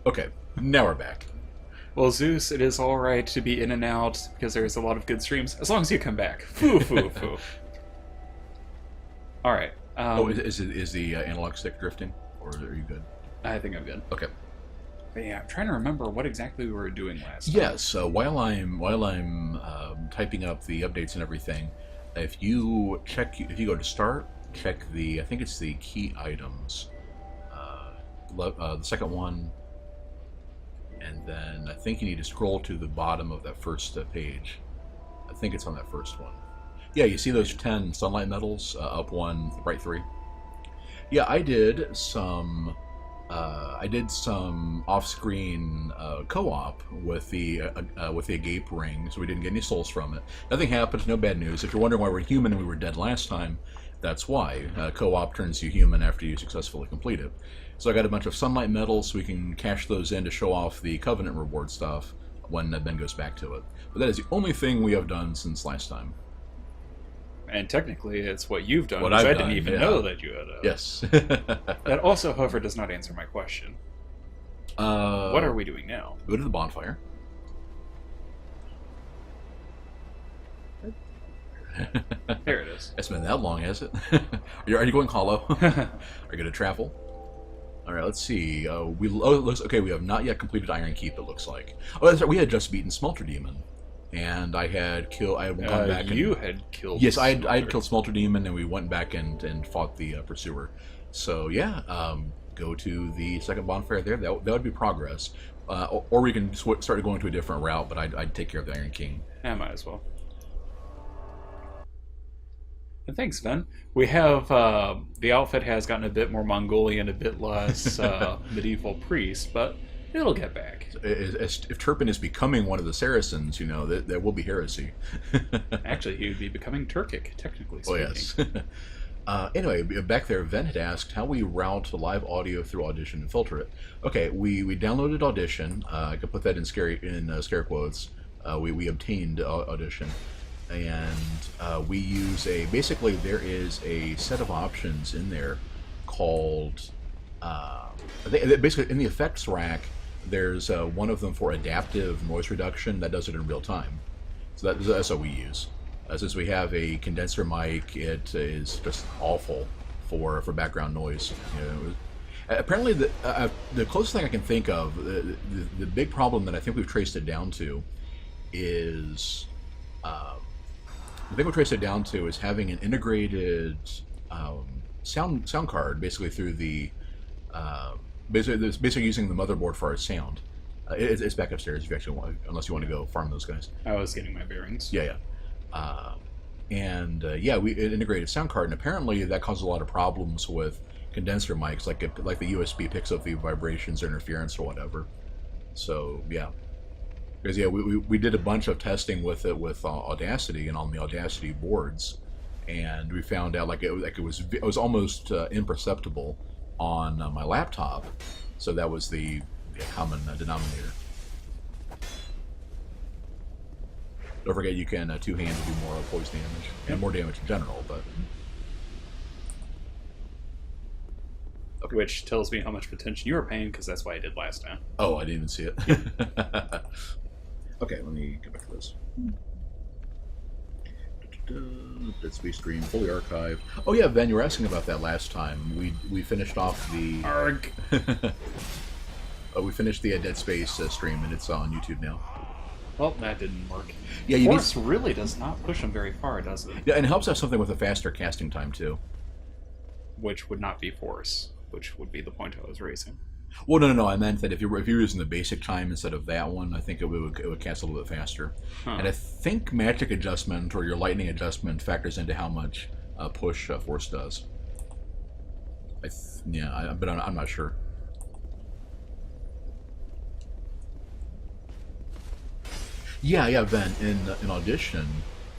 Okay, now we're back. Well, Zeus, it is all right to be in and out because there's a lot of good streams as long as you come back. Foo, foo, foo. All right. Oh, is the analog stick drifting, or are you good? I think I'm good. Okay. But yeah, I'm trying to remember what exactly we were doing last time. Yes. While I'm typing up the updates and everything, if you go to start, check I think it's the key items, the second one, and then I think you need to scroll to the bottom of that first page. I think it's on that first one. Yeah, you see those 10 sunlight metals, up one, right 3. Yeah, I did some off-screen co-op with the agape ring, so we didn't get any souls from it. Nothing happened, no bad news. If you're wondering why we're human and we were dead last time, that's why. Co-op turns you human after you successfully complete it. So I got a bunch of sunlight metals, so we can cash those in to show off the Covenant reward stuff when Ben goes back to it. But that is the only thing we have done since last time. And technically, it's what you've done. What Because I've I didn't done, even yeah. know that you had. Yes. That also, however, does not answer my question. What are we doing now? Go to the bonfire. There it is. It's been that long, has it? Are you going hollow? Are you going to travel? All right, let's see. Okay. We have not yet completed Iron Keep. It looks like. Oh, that's right. We had just beaten Smelter Demon, and I had gone back. You had killed. Yes, I had killed Smelter Demon, and we went back and fought the Pursuer. So yeah, go to the second bonfire there. That would be progress. Or we can start going to a different route, but I'd take care of the Iron King. Yeah, might as well. And thanks, Ben. We have the outfit has gotten a bit more Mongolian, a bit less medieval priest, but it'll get back. If Turpin is becoming one of the Saracens, there will be heresy. Actually, he would be becoming Turkic, technically Oh speaking. yes. Anyway, back there, Ven had asked how we route live audio through Audition and filter it. Okay, we downloaded Audition. I could put that in scare quotes. We obtained Audition. And we use basically there is a set of options in there called, basically in the effects rack, there's one of them for adaptive noise reduction that does it in real time. So that's what we use. Since we have a condenser mic, it is just awful for background noise. Apparently, the closest thing I can think of, the big problem that I think we've traced it down to is... the thing we trace it down to is having an integrated sound card, basically through the basically using the motherboard for our sound. It's back upstairs if you actually want, unless you want to go farm those guys. I was getting my bearings. Yeah. We integrated sound card, and apparently that causes a lot of problems with condenser mics, like the USB picks up the vibrations or interference or whatever. So yeah. Because we did a bunch of testing with it with Audacity and on the Audacity boards, and we found out it was almost imperceptible on my laptop. So that was the common denominator. Don't forget you can two-hand do more poise damage and more damage in general, but. Okay. Which tells me how much attention you were paying, because that's what I did last time. Oh, I didn't even see it. Okay, let me get back to this. Dead Space Stream, fully archived. Oh yeah, Ben, you were asking about that last time. We finished off the... Arg! We finished the Dead Space stream, and it's on YouTube now. Well, that didn't work. Yeah, Force really does not push them very far, does it? Yeah, and it helps have something with a faster casting time, too. Which would not be Force, which would be the point I was raising. Well, no. I meant that if you're using the basic time instead of that one, I think it would cast a little bit faster. Huh. And I think magic adjustment or your lightning adjustment factors into how much push Force does. But I'm not sure. Yeah, Ben. In Audition,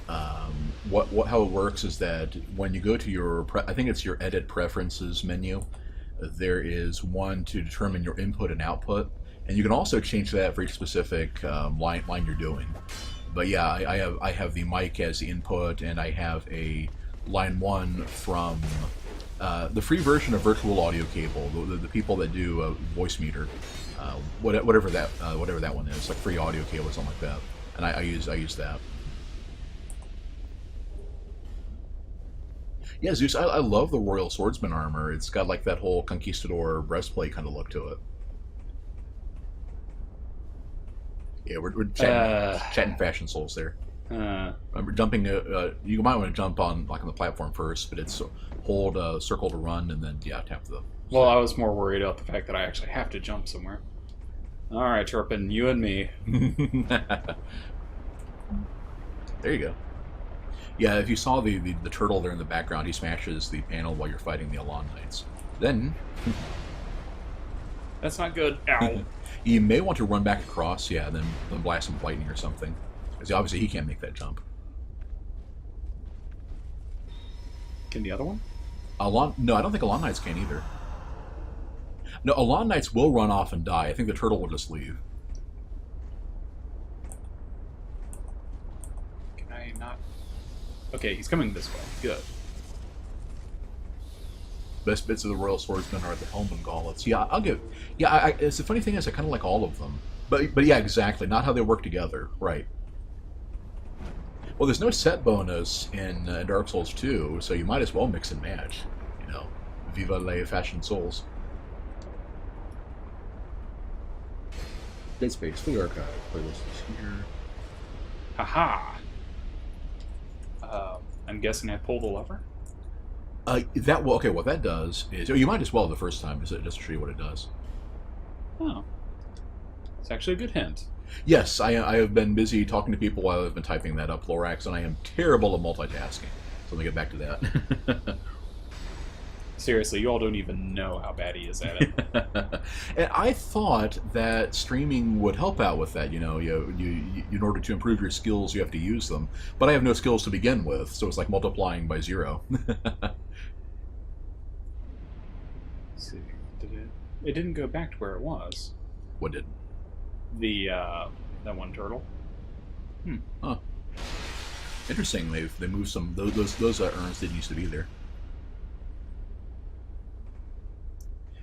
how it works is that when you go to I think it's your Edit Preferences menu. There is one to determine your input and output, and you can also change that for each specific line you're doing. But yeah, I have the mic as the input, and I have a line 1 from The free version of Virtual Audio Cable, the people that do Voice Meter, whatever that one is, like free audio cable or something like that, and I use that. Yeah, Zeus, I love the Royal Swordsman armor. It's got like that whole conquistador breastplate kind of look to it. Yeah, we're chatting fashion souls there. Remember jumping? You might want to jump on like on the platform first, but it's hold circle to run, and then tap the. Well, I was more worried about the fact that I actually have to jump somewhere. All right, Turpin, you and me. There you go. Yeah, if you saw the turtle there in the background, he smashes the panel while you're fighting the Alon Knights. Then... That's not good. Ow. You may want to run back across, and then blast him with lightning or something. Because obviously he can't make that jump. Can the other one? No, I don't think Alon Knights can either. No, Alon Knights will run off and die. I think the turtle will just leave. Can I not... Okay, he's coming this way. Good. Best bits of the Royal Swordsman are the helm and gauntlets. Yeah, I'll give... Yeah, it's the funny thing is I kind of like all of them. But yeah, exactly. Not how they work together. Right. Well, there's no set bonus in Dark Souls 2, so you might as well mix and match. You know, Viva les Fashion Souls. Dead Space, fully archived. Playlist is here. Haha. I'm guessing I pulled the lever? What that does is... You might as well the first time, just to show you what it does. Oh. It's actually a good hint. Yes, I have been busy talking to people while I've been typing that up, Lorax, and I am terrible at multitasking. So let me get back to that. Seriously, you all don't even know how bad he is at it. And I thought that streaming would help out with that. You know, you in order to improve your skills, you have to use them. But I have no skills to begin with, so it's like multiplying by 0. Let's see, it didn't go back to where it was. What did? That one turtle. Huh. Interesting. They moved some. Those urns didn't used to be there.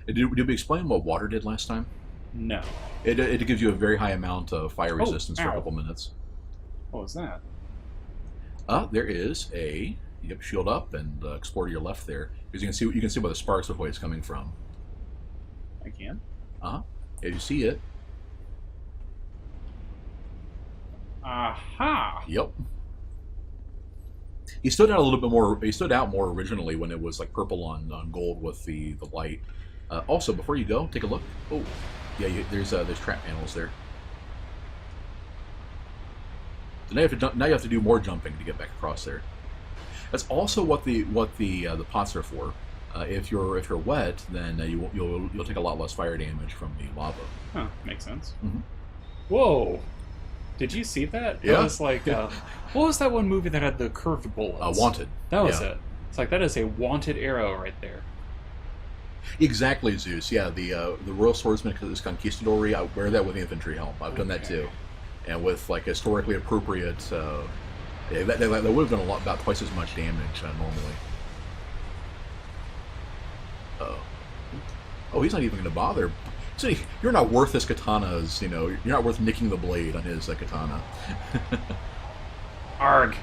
Did we explain what water did last time? No. It gives you a very high amount of fire resistance for a ow. couple minutes. What was that? There is a shield up and explore to your left there, because you can see where the sparks of it's coming from. I can. Yeah, you see it. Aha! Yep. He stood out a little bit more. He stood out more originally when it was like purple on gold with the light. Also, before you go, take a look. Oh, yeah, there's trap panels there. So now you have to do more jumping to get back across there. That's also what the pots are for. If you're wet, then you'll take a lot less fire damage from the lava. Huh, makes sense. Mm-hmm. Whoa! Did you see that? Yeah. That was like, what was that one movie that had the curved bullets? Wanted. That was it. It's like, that is a wanted arrow right there. Exactly, Zeus. Yeah, the Royal Swordsman is Conquistador. I wear that with the infantry helm. I've done that too, and with like historically appropriate. That would have done about twice as much damage normally. Oh, he's not even going to bother. So you're not worth his katanas. You're not worth nicking the blade on his katana. Arg!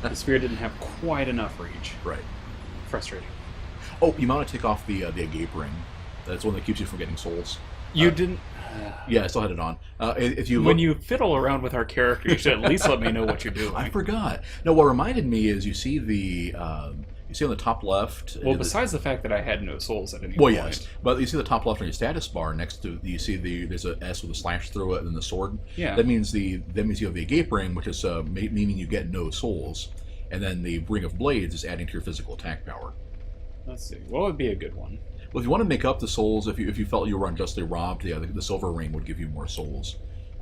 The spear didn't have quite enough reach. Right. Frustrating. Oh, you might want to take off the agape ring. That's one that keeps you from getting souls. You didn't... Yeah, I still had it on. If you when you fiddle around with our character, you should at least let me know what you're doing. I forgot. No, what reminded me is you see on the top left. Well, besides the fact that I had no souls at any point. Well, yes, but you see the top left on your status bar next to you see there's a S with a slash through it and then the sword. Yeah. That means you have the agape ring, which is meaning you get no souls, and then the ring of blades is adding to your physical attack power. Let's see. What would be a good one? Well, if you want to make up the souls, if you felt you were unjustly robbed, the silver ring would give you more souls.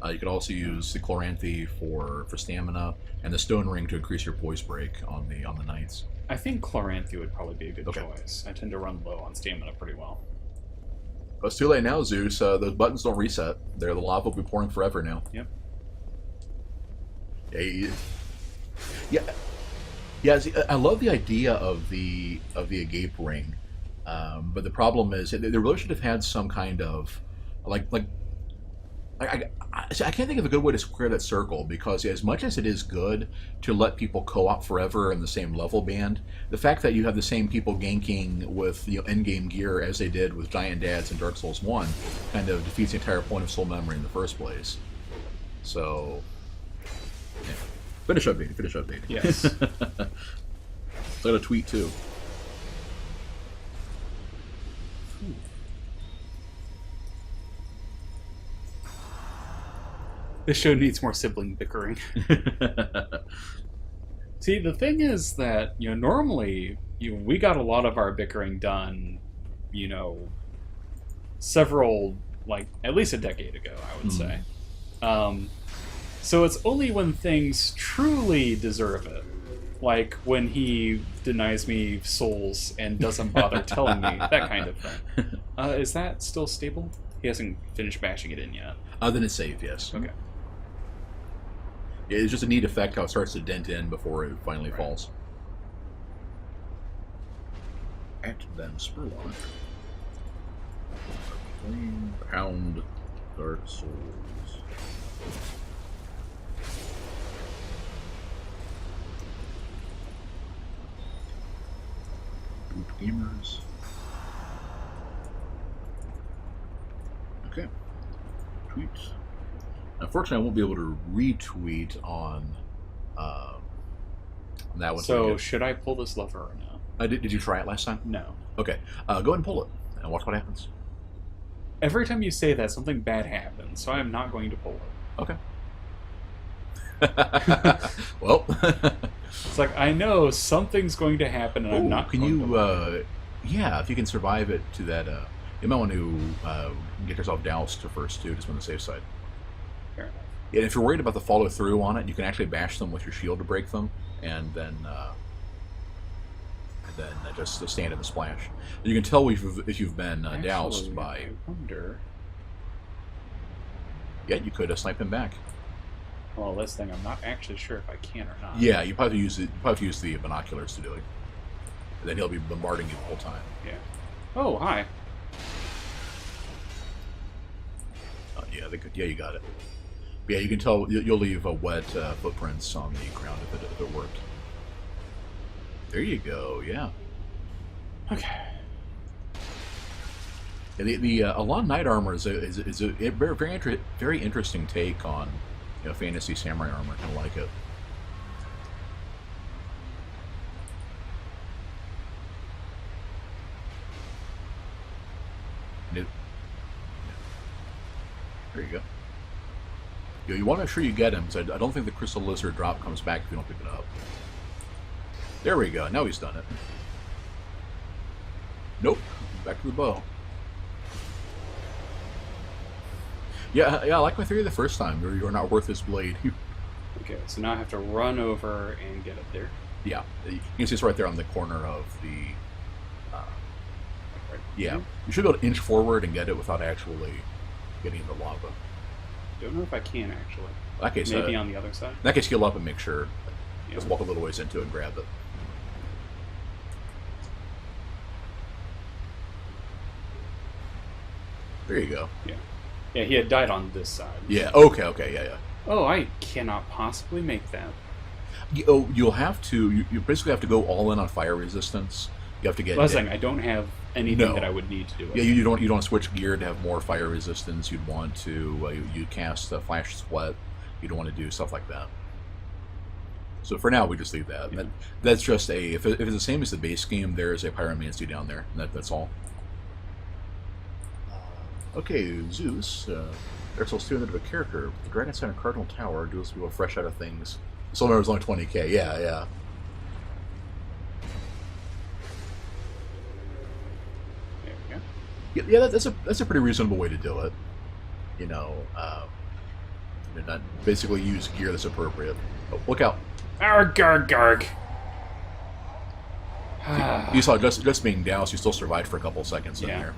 You could also use the chloranthy for stamina, and the stone ring to increase your poise break on the knights. I think chloranthy would probably be a good choice. I tend to run low on stamina pretty well. But it's too late now, Zeus. Those buttons don't reset. The lava will be pouring forever now. Yep. Yeah. Yeah, see, I love the idea of the agape ring, but the problem is they really should have had some kind of like see, I can't think of a good way to square that circle because as much as it is good to let people co-op forever in the same level band, the fact that you have the same people ganking with endgame gear as they did with Giant Dads in Dark Souls 1 kind of defeats the entire point of Soul Memory in the first place. So, yeah. Finish updating, finish updating. Yes. I got a tweet too. This show needs more sibling bickering. See, the thing is that, normally, we got a lot of our bickering done, several, at least a decade ago, I would say. So it's only when things truly deserve it, like when he denies me souls and doesn't bother telling me, that kind of thing. Is that still stable? He hasn't finished bashing it in yet. Then it's saved, yes. Okay. It's just a neat effect how it starts to dent in before it finally falls. At them Spurlock. Flame Pound Dark Souls. Boot Gamers. Okay. Tweets. Unfortunately, I won't be able to retweet on that one. So, should I pull this lever or no? Did you try it last time? No. Okay. Go ahead and pull it and watch what happens. Every time you say that, something bad happens, so I'm not going to pull it. Okay. Well. It's like, I know something's going to happen, and I'm not can going you, yeah, if you can survive it to that, you might want to get yourself doused first, too, just on the safe side. Fair enough. Yeah, if you're worried about the follow-through on it, you can actually bash them with your shield to break them, and then just stand in the splash. You can tell if you've been doused by... I wonder... Yeah, you could snipe him back. Well, this thing, I'm not actually sure if I can or not. Yeah, you probably use the binoculars to do it. And then he'll be bombarding you the whole time. Yeah. Oh, hi. Oh, yeah, yeah, you got it. Yeah, you can tell you'll leave wet footprints on the ground if it worked. There you go. Yeah. Okay. Yeah, the Alon Knight armor is a very interesting take on fantasy samurai armor. Kind of like it. There you go. You want to make sure you get him, because I don't think the Crystal Lizard drop comes back if you don't pick it up. There we go. Now he's done it. Nope. Back to the bow. Yeah, I like my theory the first time. You're not worth his blade. Okay, so now I have to run over and get up there. Yeah. You can see it's right there on the corner of the... Right yeah. here? You should be able to inch forward and get it without actually getting in the lava. Don't know if I can, actually. In that case, Maybe on the other side? In that case, heal up and make sure. Yeah. Just walk a little ways into it and grab it. There you go. Yeah. Yeah, he had died on this side. Yeah, okay, yeah. Oh, I cannot possibly make that. You'll have to, you basically have to go all in on fire resistance. You have to get... I was saying, I don't have anything No. that I would need to do it. Yeah, you don't want to switch gear to have more fire resistance. You'd want to, you cast Flash Sweat. You don't want to do stuff like that. So for now, we just leave that. Yeah. That's just if it's the same as the base game, there is a Pyromancy down there. That's all. Okay, Zeus. Dark Souls 2 of a character. The Dragon Center Cardinal Tower duels people fresh out of things. Soul Memory was only 20k. Yeah. There we go. Yeah, that's a pretty reasonable way to do it. Not basically use gear that's appropriate. Oh, look out! Arg, garg, garg. You saw just being doused, you still survived for a couple seconds in Yeah. there.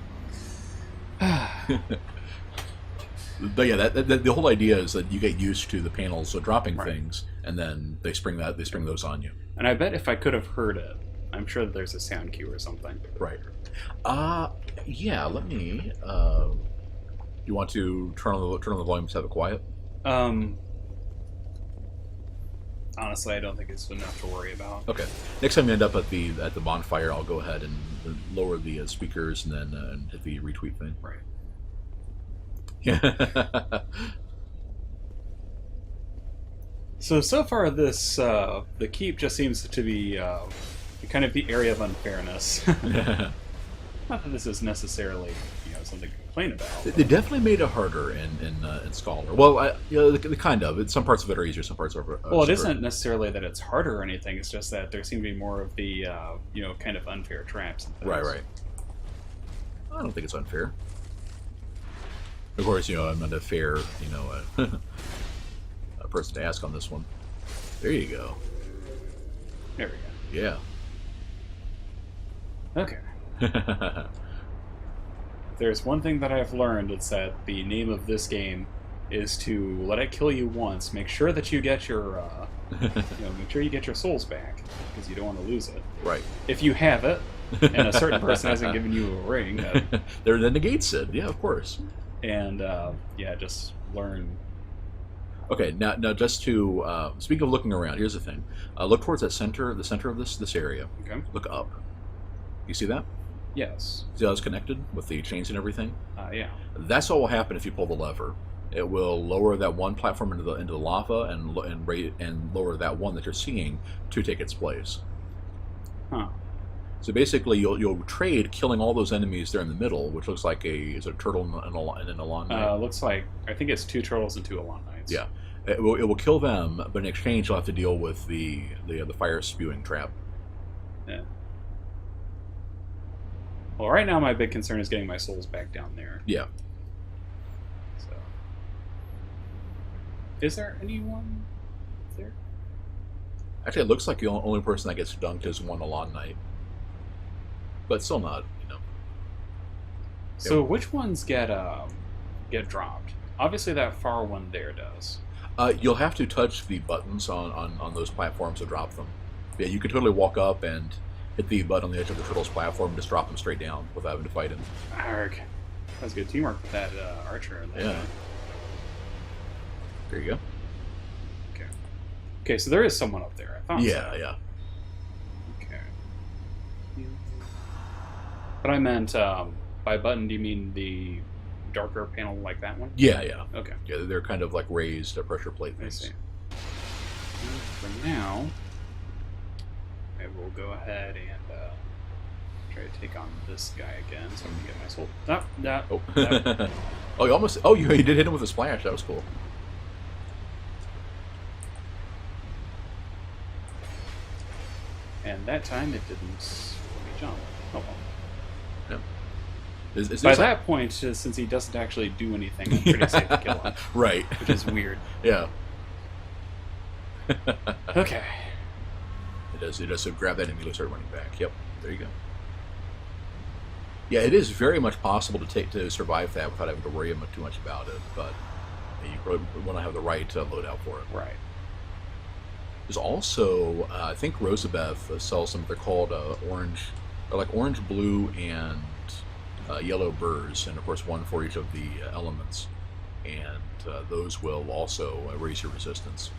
But yeah, the whole idea is that you get used to the panels dropping Right. things, and then they spring those on you. And I bet if I could have heard it, I'm sure that there's a sound cue or something. Right. Uh yeah. Let me. You want to turn on the volume to have it quiet? Um, honestly, I don't think it's enough to worry about. Okay. Next time you end up at the bonfire, I'll go ahead and lower the speakers and then and hit the retweet thing. Right. Yeah. So far, this the keep just seems to be kind of the area of unfairness. Not that this is necessarily something to complain about. They definitely made it harder in Scholar. Well, the kind of. Some parts of it are easier, some parts are. Well, it isn't necessarily that it's harder or anything. It's just that there seem to be more of the kind of unfair traps. And things. Right. I don't think it's unfair. Of course, I'm not a fair, a person to ask on this one. There you go. There we Yeah. go. Okay. If there's one thing that I've learned, it's that the name of this game is to let it kill you once. Make sure that you get your, make sure you get your souls back because you don't want to lose it. Right. If you have it, and a certain person hasn't given you a ring, There that negates it. Yeah, of course. and just learn. Okay, now just to speak of looking around, here's the thing. Look towards the center of this area. Okay. Look up. You see that? Yes. See how it's connected with the chains and everything? Yeah. That's what will happen if you pull the lever. It will lower that one platform into the lava and lower that one that you're seeing to take its place. Huh. So basically, you'll trade killing all those enemies there in the middle, which looks like a turtle and an Alon Knight. Looks like I think it's 2 turtles and 2 Alon Knights. Yeah, it will kill them, but in exchange, you'll have to deal with the fire spewing trap. Yeah. Well, right now my big concern is getting my souls back down there. Yeah. So, is there anyone there? Actually, it looks like the only person that gets dunked is one Alon Knight, but still not. So which ones get dropped? Obviously, that far one there does. You'll have to touch the buttons on those platforms to drop them. Yeah, you could totally walk up and hit the button on the edge of the turtle's platform and just drop them straight down without having to fight him. Arg. That's good teamwork with that archer. And that Yeah. There you go. Okay. Okay, so there is someone up there. I thought so. Yeah. Okay. But I meant by button. Do you mean the darker panel like that one? Yeah. Okay. Yeah, they're kind of like raised pressure plate I things. see. For now, I will go ahead and try to take on this guy again, so I can get my soul. Oh. Oh, you almost. Oh, you did hit him with a splash. That was cool. And that time it didn't let me jump. Oh well. Yeah. Is By this that point, since he doesn't actually do anything, I'm pretty safe to kill him, right? which is weird. Yeah. Okay. It does. So grab that and you start running back. Yep. There you go. Yeah, it is very much possible to survive that without having to worry too much about it, but you probably want to have the right loadout for it. Right. There's also, I think Rosabeth sells some. They're called orange, or like orange, blue, and yellow burrs, and of course one for each of the elements, and those will also raise your resistance.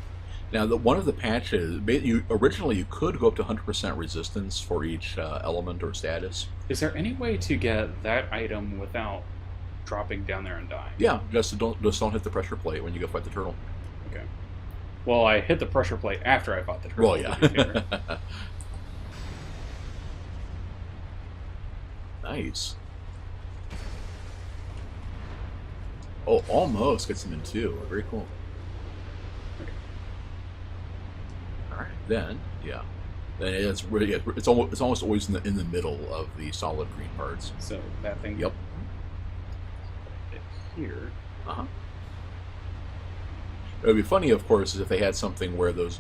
Now, one of the patches, originally you could go up to 100% resistance for each element or status. Is there any way to get that item without dropping down there and dying? Yeah, just don't hit the pressure plate when you go fight the turtle. Okay. Well, I hit the pressure plate after I fought the turtle. Well, yeah. to be fair. Nice. Oh, almost gets him in 2. Very cool. All right, then it's almost always in the middle of the solid green parts. So that thing. Yep. Here. It would be funny, of course, is if they had something where those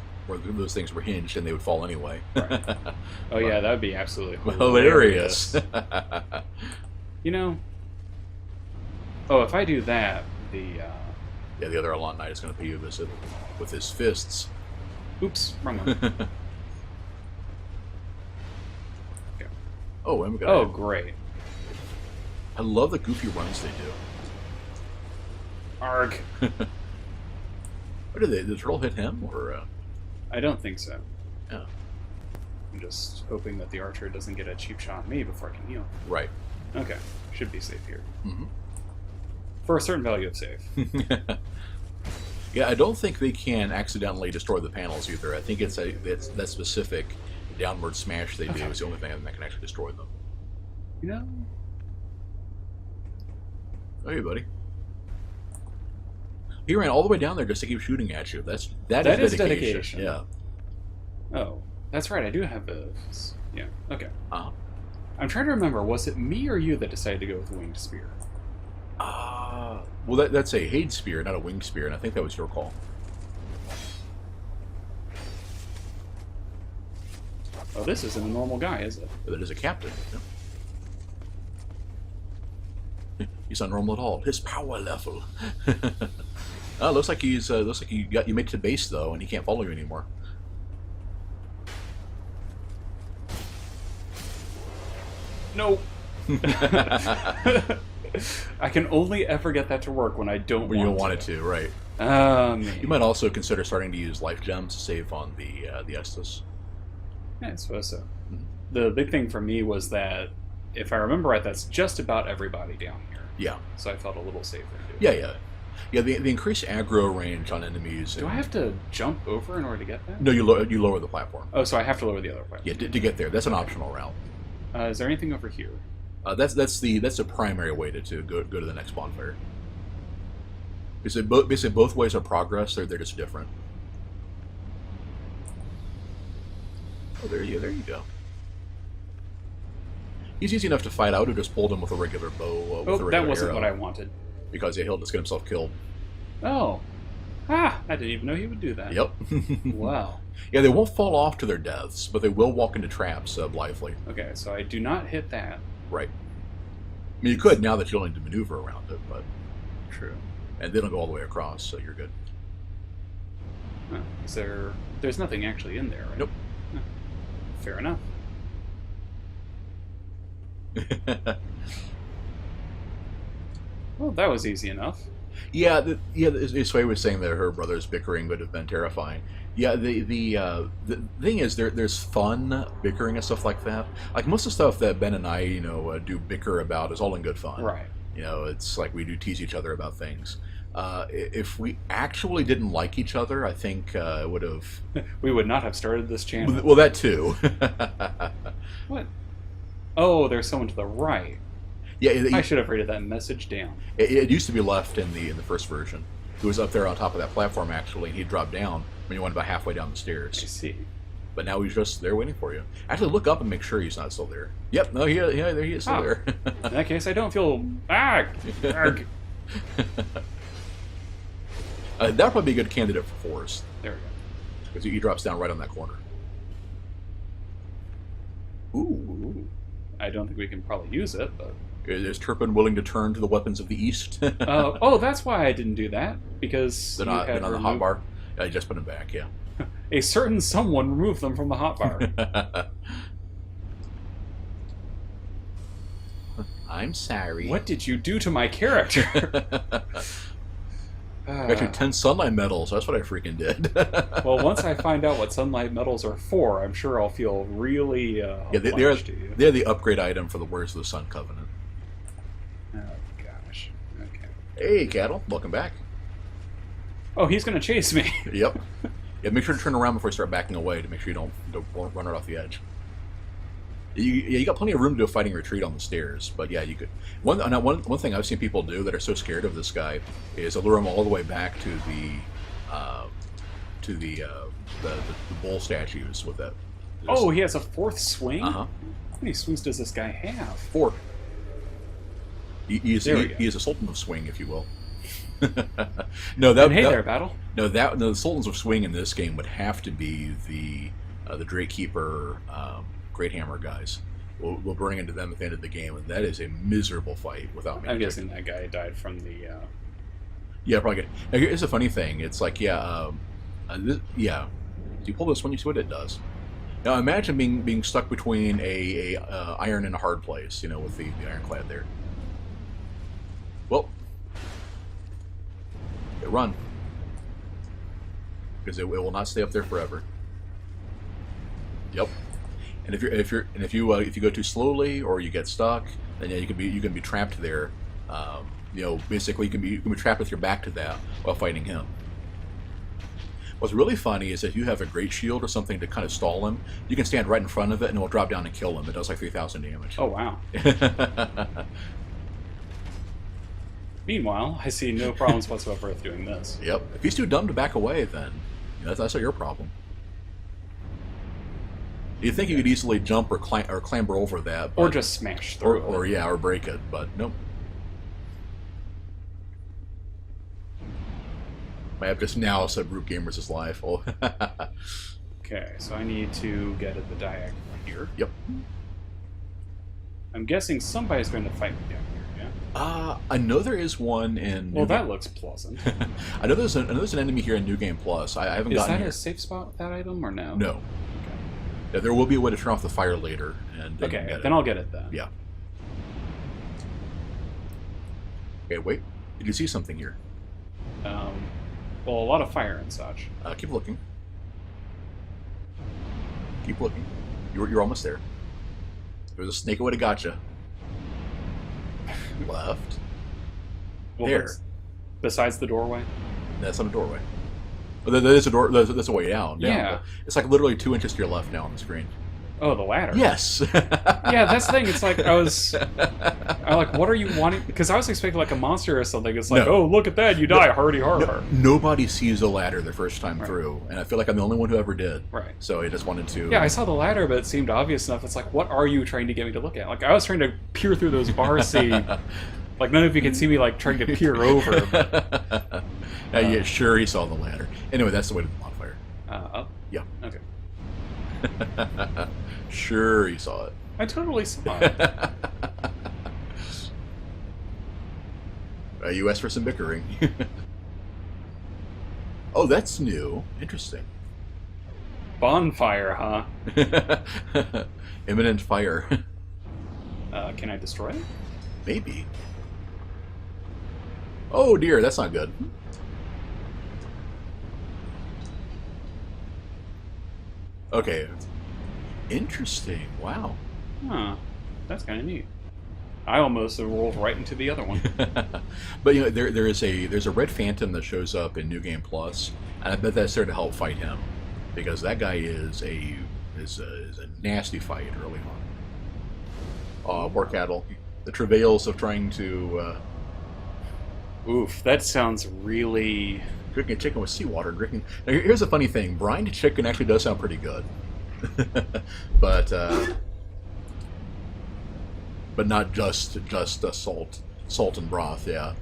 things were hinged and they would fall anyway. Right. Oh yeah, that would be absolutely hilarious. You know. Oh, if I do that, The Yeah, the other Alon Knight is going to pay you a visit with his fists. oops, wrong one. Okay. Oh, and we got. Oh, great. I love the goofy runs they do. Arg. What did the turtle hit him or? I don't think so. Yeah. I'm just hoping that the archer doesn't get a cheap shot on me before I can heal. Right. Okay, should be safe here. Mm-hmm. For a certain value of safe. Yeah, I don't think they can accidentally destroy the panels either. I think it's that specific downward smash they do is the only thing that can actually destroy them. You know? Oh, hey, buddy. He ran all the way down there just to keep shooting at you. That is dedication. Yeah. Oh, that's right. I do have those. Yeah. Okay. Uh-huh. I'm trying to remember. Was it me or you that decided to go with the winged spear? Well, that's a Hade spear, not a winged spear, and I think that was your call. Oh, this isn't a normal guy, is it? That is a captain. Yeah. He's not normal at all. His power level. Looks like you made it to base though, and he can't follow you anymore. No. I can only ever get that to work when I don't When you want don't want it to, right? You might also consider starting to use life gems to save on the Estus. Yeah, I suppose so. The big thing for me was that, if I remember right, that's just about everybody down here. Yeah. So I felt a little safer. Yeah. The increased aggro range on enemies. Do I have to jump over in order to get that? No, you lower the platform. Oh, so I have to lower the other platform. Yeah, to get there. That's an optional route. Is there anything over here? That's the primary way to go to the next bonfire. Basically both ways of progress. They're just different. Oh, there you go. He's easy enough to fight. I would have just pulled him with a regular bow. That wasn't what I wanted. Because he'll just get himself killed. Oh. I didn't even know he would do that. Yep. Wow. Yeah, they won't fall off to their deaths, but they will walk into traps blithely. Okay, so I do not hit that. Right. I mean, you could now that you don't need to maneuver around it, but... True. And they don't go all the way across, so you're good. Huh. There's nothing actually in there, right? Nope. Huh. Fair enough. Well, that was easy enough. Yeah, Sway was saying that her brother's bickering would have been terrifying. Yeah, the thing is, there's fun bickering and stuff like that. Like most of the stuff that Ben and I, do bicker about is all in good fun. Right. It's like we do tease each other about things. If we actually didn't like each other, I think it would have... We would not have started this channel. Well, that too. What? Oh, there's someone to the right. Yeah, I should have rated that message down. It used to be left in the first version. He was up there on top of that platform, actually, and he dropped down when you went about halfway down the stairs. I see. But now he's just there waiting for you. Actually, look up and make sure he's not still there. Yep, no, he is still there. In that case, I don't feel... That would probably be a good candidate for Forrest. There we go. Because he drops down right on that corner. Ooh. I don't think we can probably use it, but... Is Turpin willing to turn to the weapons of the East? Oh, that's why I didn't do that. Because they're not on the hotbar. I just put them back, yeah. A certain someone removed them from the hotbar. I'm sorry. What did you do to my character? Got you 10 sunlight medals. That's what I freaking did. Well, once I find out what sunlight medals are for, I'm sure I'll feel really yeah, they're the upgrade item for the Warriors of the Sun Covenant. Oh, gosh. Okay. Hey, Cattle. Welcome back. Oh, he's going to chase me. Yep. Yeah, make sure to turn around before you start backing away to make sure you don't run right off the edge. You got plenty of room to do a fighting retreat on the stairs, but yeah, you could. One thing I've seen people do that are so scared of this guy is lure him all the way back to the bull statues with that. Oh, he has a fourth swing? Uh-huh. How many swings does this guy have? 4. He is a Sultan of Swing, if you will. No, there, Battle. No, the Sultans of Swing in this game would have to be the Drake Keeper, Great Hammer guys. We'll bring into them at the end of the game, and that is a miserable fight without me. I'm guessing that guy died from the Yeah, probably good. Now, here's a funny thing. It's like, yeah. You pull this one, you see what it does. Now imagine being stuck between a iron and a hard place, you know, with the ironclad there. Well, run, because it will not stay up there forever. Yep. And if you go too slowly or you get stuck, then yeah, you can be trapped there. You know, basically you can be trapped with your back to that while fighting him. What's really funny is if you have a great shield or something to kind of stall him, you can stand right in front of it and it will drop down and kill him. It does like 3,000 damage. Oh wow. Meanwhile, I see no problems whatsoever with doing this. Yep. If he's too dumb to back away, then that's not your problem. You'd think you could easily jump or clamber over that, or just smash through it. Or break it, but nope. I have just now said Root Gamers is live. Oh. Okay, so I need to get at the diagonal here. Yep. I'm guessing somebody's going to fight me down here, yeah? I know there is one in... Well, that looks pleasant. I know there's an enemy here in New Game Plus. I haven't gotten here. Is that a safe spot with that item, or no? No. Okay. Yeah, there will be a way to turn off the fire later. And okay, then I'll get it then. Yeah. Okay, wait. Did you see something here? Well, a lot of fire and such. Keep looking. Keep looking. You're almost there. There's a snake that would have got you. Left. Well, there. Besides the doorway? That's on the doorway. Well, there's a door. There's a way down. Yeah. It's like literally 2 inches to your left now on the screen. Oh, the ladder. Yes. Yeah, that's the thing. It's like I'm like, what are you wanting? Because I was expecting like a monster or something. It's like, no. Oh, look at that, you die, hardy har. Nobody sees a ladder the first time through, and I feel like I'm the only one who ever did. Right. So I just wanted to. Yeah, I saw the ladder, but it seemed obvious enough. It's like, what are you trying to get me to look at? Like, I was trying to peer through those bars, see. Like, none of you can see me like trying to peer over. Yeah, sure, he saw the ladder. Anyway, that's the way to the modifier. Up. Yeah. Okay. Sure, he saw it. I totally saw it. You asked for some bickering. Oh, that's new. Interesting. Bonfire, huh? Imminent fire. Can I destroy it? Maybe. Oh dear, that's not good. Okay. Interesting. Wow. Huh. That's kind of neat. I almost rolled right into the other one. But you know, there's a red phantom that shows up in New Game Plus, and I bet that's there to help fight him, because that guy is a nasty fight early on. Poor cattle. The travails of trying to. Oof, that sounds really. Drinking chicken with seawater. Drinking. Now, here's a funny thing: brined chicken actually does sound pretty good, but not just salt and broth. Yeah.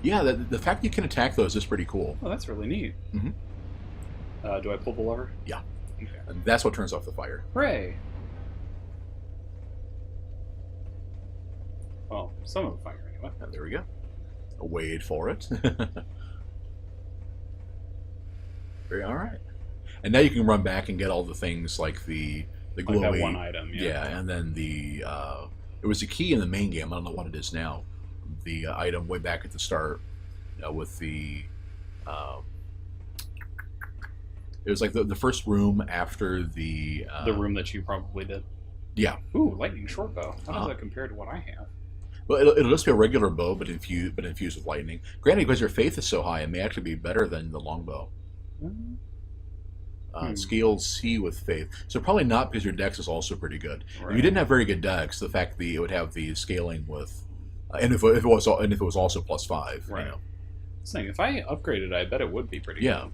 Yeah, the fact you can attack those is pretty cool. Oh, that's really neat. Mm-hmm. Do I pull the lever? Yeah. Okay. And that's what turns off the fire. Hooray! Well, some of the fire anyway. And there we go. Wait for it. All right. And now you can run back and get all the things like the glowy. Like that one item, yeah. Yeah, and then it was a key in the main game. I don't know what it is now. The item way back at the start with the. It was like the first room after the room that you probably did. Yeah. Ooh, lightning short bow. How does that compare to what I have? Well, it'll just be a regular bow, but infused with lightning. Granted, because your faith is so high, it may actually be better than the longbow. Scale C with faith, so probably not, because your dex is also pretty good. Right. If you didn't have very good dex, the fact that it would have the scaling with, and if it was also +5, right? You know. Saying if I upgraded, I bet it would be pretty Yeah.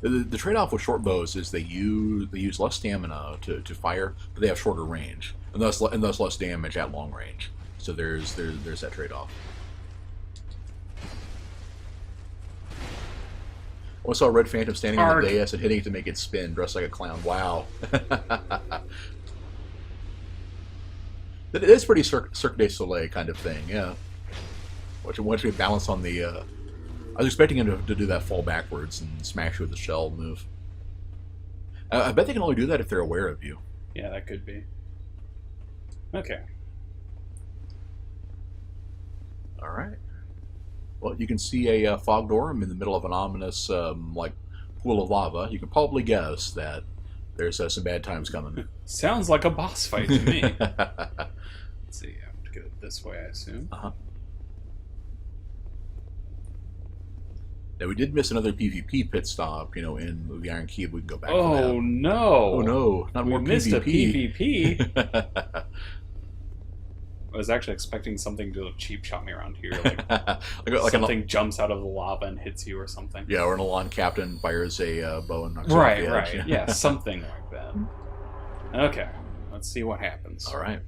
good. The trade-off with short bows is they use less stamina to fire, but they have shorter range, and thus less damage at long range. So there's that trade-off. I saw a red phantom standing on the dais and hitting it to make it spin, dressed like a clown. Wow. It is pretty Cirque du Soleil kind of thing, yeah. Watch me balance on the. I was expecting him to do that fall backwards and smash you with the shell move. I bet they can only do that if they're aware of you. Yeah, that could be. Okay. All right. Well, you can see a fog dorm in the middle of an ominous, like, pool of lava. You can probably guess that there's some bad times coming. Sounds like a boss fight to me. Let's see. I have to get it this way, I assume. Uh-huh. Now, we did miss another PvP pit stop, in the Iron Keep. We can go back to that. Oh, no. Oh, no. Not more we missed PvP. a PvP. I was actually expecting something to cheap shot me around here, like something jumps out of the lava and hits you or something. Yeah, or an Elan captain fires a bow and knocks right, you off the edge. Right, yeah, something like that. Okay, let's see what happens. All right.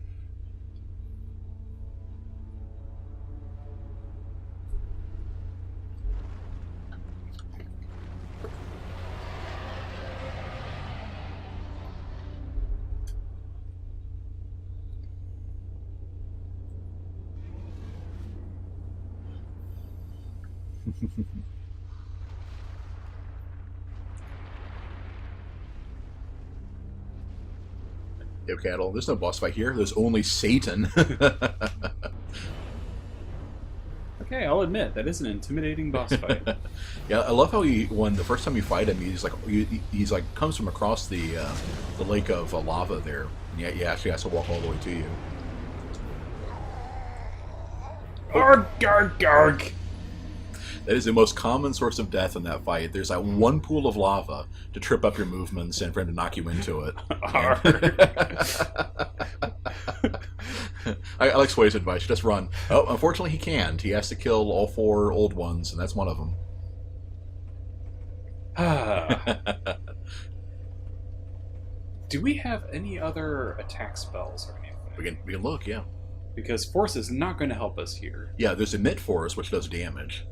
Yo, Cattle, there's no boss fight here. There's only Satan. Okay, I'll admit that is an intimidating boss fight. Yeah, I love how when the first time you fight him, he's like comes from across the lake of lava there. Yeah, he actually has to walk all the way to you. Arg, arg, arg. That is the most common source of death in that fight. There's that one pool of lava to trip up your movements and for him to knock you into it. I like Sway's advice. Just run. Oh, unfortunately he can't. He has to kill all 4 old ones, and that's one of them. Do we have any other attack spells or anything? We can look, yeah. Because Force is not going to help us here. Yeah, there's Emit Force, which does damage.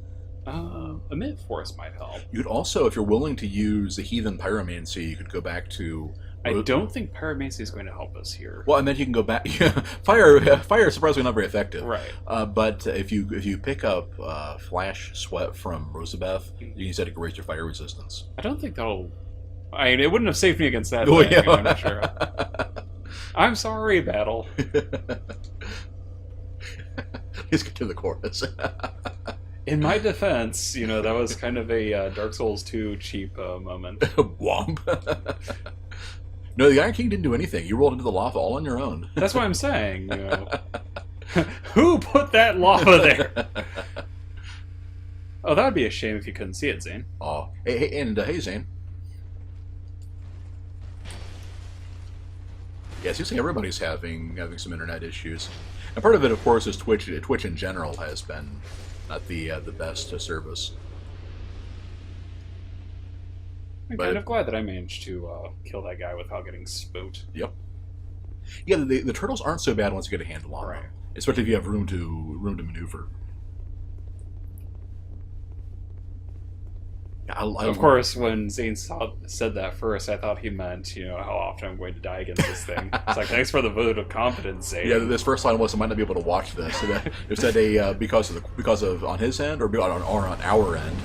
Emit Force might help. You could also, if you're willing to use the Heathen Pyromancy, you could go back to... I don't think Pyromancy is going to help us here. Well, I meant you can go back... Fire is surprisingly not very effective. Right. But if you pick up Flash Sweat from Rosabeth, you can use that to raise your fire resistance. I don't think that'll... I mean, it wouldn't have saved me against that Oh, thing, yeah. I'm not sure. I'm sorry, Battle. Let's get to the chorus. In my defense, that was kind of a Dark Souls 2 cheap moment. Womp. No, the Iron King didn't do anything. You rolled into the lava all on your own. That's what I'm saying, Who put that lava there? Oh, that would be a shame if you couldn't see it, Zane. Oh, hey, Zane. Yeah, it seems like everybody's having some internet issues. And part of it, of course, is Twitch. Twitch in general has been not the best service. I'm kind of glad that I managed to kill that guy without getting spooked. Yep. Yeah, the turtles aren't so bad once you get a handle on them, especially if you have room to maneuver. Of course, when Zane said that first, I thought he meant, how often I'm going to die against this thing. It's like, thanks for the vote of confidence, Zane. Yeah, this first line was, I might not be able to watch this. It said because of on his end or on our end.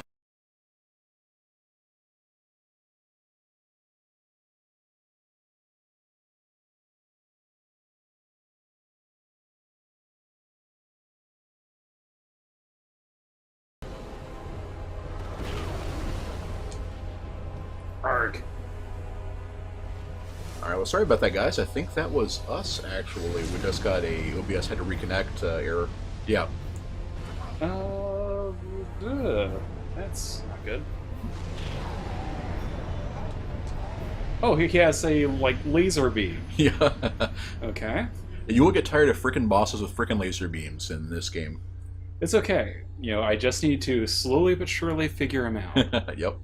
Arg. Alright, well, sorry about that, guys. I think that was us, actually. We just got a OBS had to reconnect error. Yeah. That's not good. Oh, he has a, laser beam. Yeah. Okay. You will get tired of frickin' bosses with frickin' laser beams in this game. It's okay. I just need to slowly but surely figure him out. Yep.